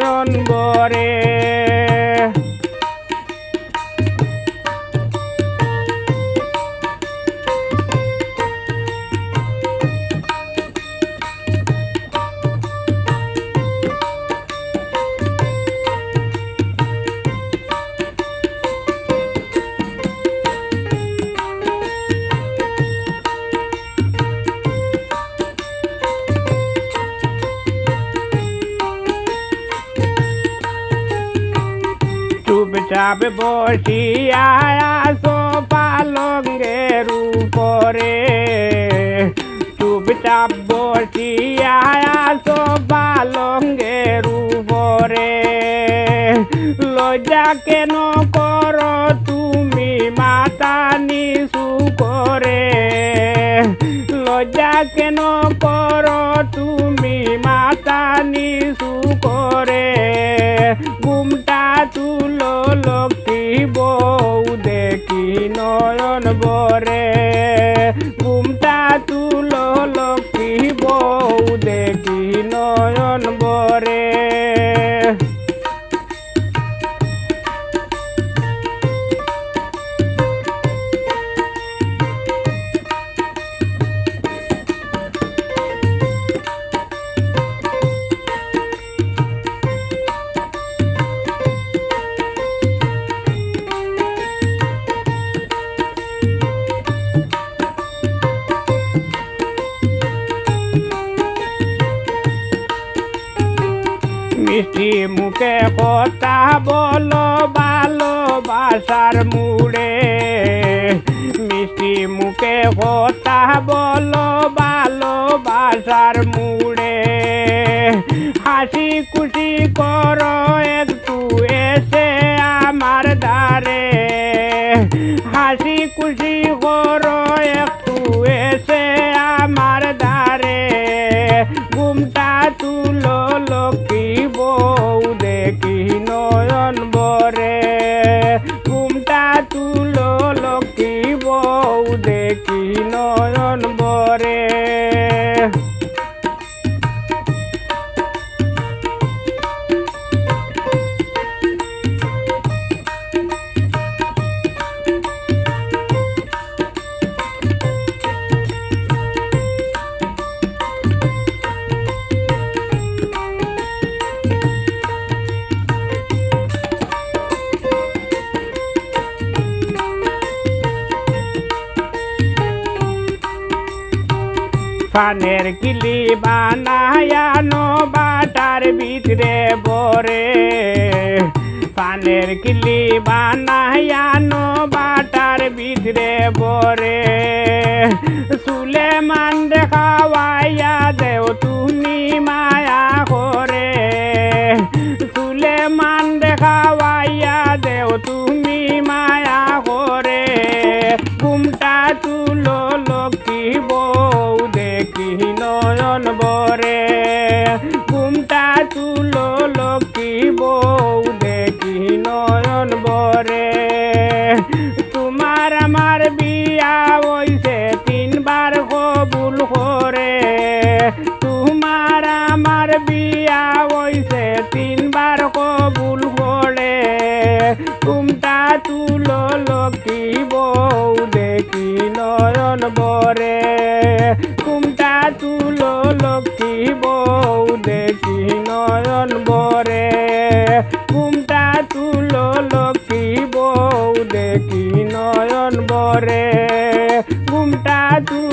নয়ন বরে। চুপচাপ বসিয়া আছো পালঙ্গের উপরে, চুপচাপ বসিয়া আছো পালঙ্গের উপরে। লজ্জা কেন করো তুমি মাথা নিচু করে, লজ্জা কেন করো তুমি মাথা নিচু করে। ঘুমটা তুলো লক্ষ্মী বউ দেখি নয়ন বরে, ঘুমটা তুলো লক্ষ্মী বউ দেখি নয়ন বরে। মিষ্টি মুখে কথা বলো ভালোবাসার মুড়ে, মিষ্টি মুখে কথা বলো ভালোবাসার মুড়ে। হাসি খুশি করো একটু এসে আমার দ্বারে, হাসি খুশি করো একটু এসে আমার দ্বারে। ঘুমটা তুলো লক্ষ্মী বউ দেখি নয়ন বরে, ঘুমটা তুলো লক্ষ্মী বউ দেখি নয়ন বরে। পানের কিলি বানায়ানো বাটার ভিতরে বরে, পানের কিলি বানায়ানো বাটার ভিতরে বরে। সুলেমান দেখাওয়াইয়া দেও তুমি মায়া করে, সুলেমান দেখাওয়াইয়া দেও তুমি মায়া করে। ঘুমটা তুলো লক্ষ্মী বউ দেখি নয়ন বরে, ঘুমটা তুলো লক্ষ্মী বউ দেখি নয়ন বরে। তোমার আমার বিয়া হইছে তিনবার কবুল করে, তোমার আমার বিয়া হইছে তিনবার কবুল করে। ঘুমটা তুলো লক্ষ্মী বউ দেখি নয়ন বরে, ঘুমটা তুলো লক্ষ্মী বউ দেখি নয়ন বরে, ঘুমটা তুলো লক্ষ্মী বউ দেখি নয়ন বরে, ঘুমটা তুলো